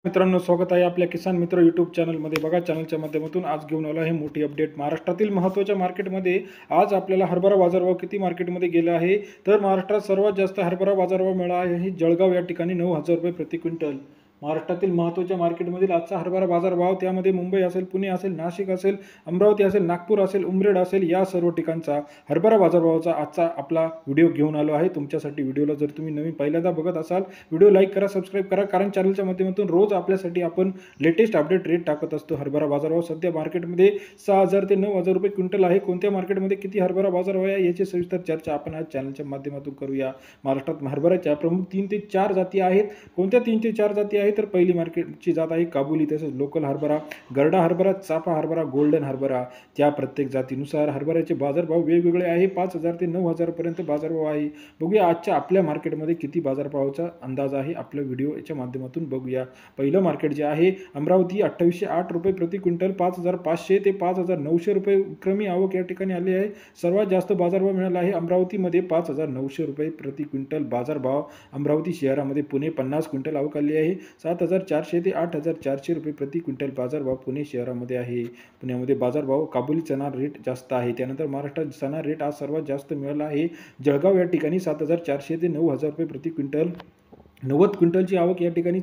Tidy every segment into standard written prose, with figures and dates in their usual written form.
मित्रांनो, स्वागत आहे आपल्या किसान मित्र यूट्यूब चॅनलमध्ये। बघा, चॅनलच्या माध्यमातून आज घेऊन आलो आहे मोठी अपडेट। महाराष्ट्रातील महत्त्वाच्या मार्केटमध्ये आज आपल्याला हरभरा बाजारभाव किती मार्केटमध्ये गेला आहे, तर महाराष्ट्रात सर्वात जास्त हरभरा बाजारभाव मिळाला आहे जळगाव या ठिकाणी 9,000 रुपये प्रति क्विंटल। महाराष्ट्रातील महत्त्वाच्या मार्केटमधील आजचा हरभरा बाजारभाव, त्यामध्ये मुंबई असेल, पुणे असेल, नाशिक असेल, अमरावती असेल, नागपूर असेल, उमरेड असेल, या सर्व ठिकाणचा हरभरा बाजारभावाचा आजचा आपला व्हिडिओ घेऊन आलो आहे तुमच्यासाठी। व्हिडिओला जर तुम्ही नवीन पहिल्यांदा बघत असाल, व्हिडिओ लाईक करा, सबस्क्राईब करा, कारण चॅनलच्या माध्यमातून रोज आपल्यासाठी आपण लेटेस्ट अपडेट रेट टाकत असतो। हरभरा बाजारभाव सध्या मार्केटमध्ये 6,000 ते 9,000 रुपये क्विंटल आहे। कोणत्या मार्केटमध्ये किती हरभरा बाजारभाव आहे याची सविस्तर चर्चा आपण आज चॅनलच्या माध्यमातून करूया। महाराष्ट्रात हरभऱ्याच्या प्रमुख 3 ते 4 जाती आहेत। कोणत्या 3 ते 4 जाती आहेत, तर पहिली मार्केटची जात आहे काबुली, तसेच लोकल हरभरा, गरडा हरभरा, चाफा हरभरा, गोल्डन हरभरा। त्या प्रत्येक जातीनुसार हरभऱ्याचे बाजारभाव वेगवेगळे आहे। 5,000 ते 9,000 पर्यंत बाजारभाव आहे। बघूया आजच्या आपल्या मार्केटमध्ये किती बाजारभावाचा अंदाज आहे, आपल्या व्हिडिओच्या माध्यमातून बघूया। पहिलं मार्केट जे आहे अमरावती, 2808 रुपये प्रति क्विंटल, 5,500 ते 5,900 रुपये विक्रमी आवक या ठिकाणी आली आहे। सर्वात जास्त बाजारभाव मिळाला आहे अमरावतीमध्ये, 5,900 रुपये प्रति क्विंटल बाजारभाव अमरावती शहरामध्ये। पुणे 50 क्विंटल आवक आली आहे, 7,400 ते 8,400 रुपये प्रति क्विंटल बाजारभाव पुणे शहरामध्ये आहे। पुण्यामध्ये बाजारभाव काबुली चना रेट जास्त आहे। त्यानंतर महाराष्ट्रात चना रेट आज सर्वात जास्त मिळाला आहे जळगाव या ठिकाणी, 7,400 ते 9,000 रुपये प्रति क्विंटल। 90 क्विंटलची आवक या ठिकाणी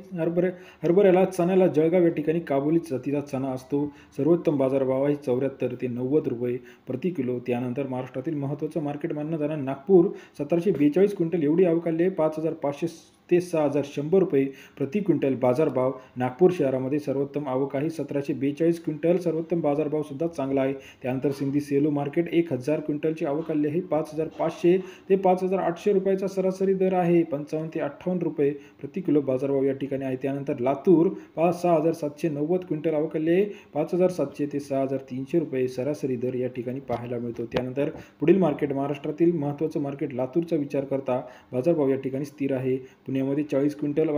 हरभऱ्याला चण्याला जळगाव या ठिकाणी काबुली जातीचा चना असतो। सर्वोत्तम बाजारभाव आहे 74 ते 90 रुपये प्रति किलो। त्यानंतर महाराष्ट्रातील महत्त्वाचं मार्केट मानलं जाणार नागपूर, 1742 क्विंटल एवढी आवक आली आहे, 5,500 ते 6,100 रुपये प्रति क्विंटल बाजारभाव नागपूर शहरामध्ये। सर्वोत्तम आवक आहे 1742 क्विंटल, सर्वोत्तम बाजारभाव सुद्धा चांगला आहे। त्यानंतर सिंधी सेलू मार्केट 1,000 क्विंटलची आवक आली आहे, 5,500 ते 5,800 रुपयाचा सरासरी दर आहे, 55 ते 58 रुपये प्रति किलो बाजारभाव या ठिकाणी आहे। त्यानंतर लातूर 6,790 क्विंटल आवक आली आहे, 5,700 ते 6,300 रुपये सरासरी दर या ठिकाणी पाहायला मिळतो। त्यानंतर पुढील मार्केट महाराष्ट्रातील महत्त्वाचं मार्केट लातूरचा विचार करता बाजारभाव या ठिकाणी स्थिर आहे। पुण्यामध्ये 40 क्विंटल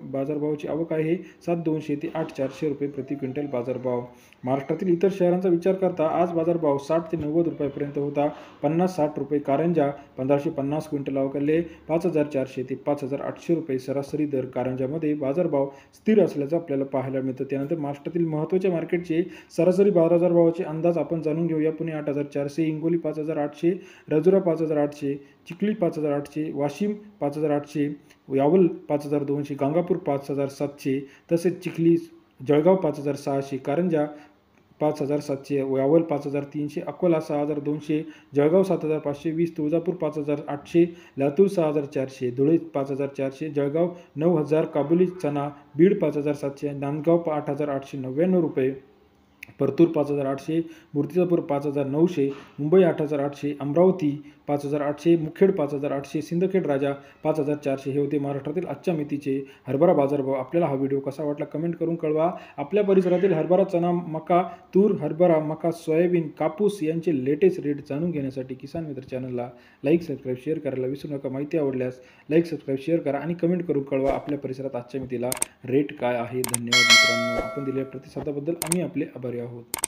बाजारभावाची आवक आहे, 7,200 ते 8,400 रुपये प्रति क्विंटल बाजारभाव। महाराष्ट्रातील इतर शहरांचा विचार करता आज बाजारभाव 60 ते 90 रुपयापर्यंत होता, 50-60 रुपये। कारंजा 1,550 क्विंटल आवक आले, 5,400 ते 5,800 रुपये सरासरी दर कारंजामध्ये बाजारभाव स्थिर असल्याचं आपल्याला पाहायला मिळतं। त्यानंतर महाराष्ट्रातील महत्त्वाच्या मार्केटचे सरासरी बाजारभावाचे अंदाज आपण जाणून घेऊया। पुणे 8,400, हिंगोली 5,800, राजुरा 5,800, चिखली 5,800, वाशिम 5,800, यावल 5,200, गंगापूर 5,700, तसेच चिखली, जळगाव 5,600, कारंजा 5,700, यावल 5,300, अकोला 6,200, जळगाव 7,520, तुळजापूर 5,800, लातूर 6,400, धुळे 5,400, जळगाव 9,000, काबुली चना बीड 5,700, नांदगाव 8,899 रुपये, परतूर 5,800, मूर्तिजापूर 5,900, मुंबई 8,800, अमरावती 5,800, मुखेड 5,800, सिंदखेड राजा 5,400। हे होते महाराष्ट्रातील आजच्या मितीचे हरभरा बाजारभाव। आपल्याला हा व्हिडिओ कसा वाटला कमेंट करून कळवा। आपल्या परिसरातील हरभरा, चना, मका, तूर, हरभरा, मका, सोयाबीन, कापूस यांचे लेटेस्ट रेट जाणून घेण्यासाठी किसान मित्र चॅनलला लाईक, सबस्क्राईब, शेअर करायला विसरू नका। माहिती आवडल्यास लाईक, सबस्क्राईब, शेअर करा आणि कमेंट करून कळवा आपल्या परिसरात आजच्या मितीला रेट काय आहे। धन्यवाद मित्रांनो, आपण दिलेल्या प्रतिसादाबद्दल आम्ही आपले आभारी आहोत।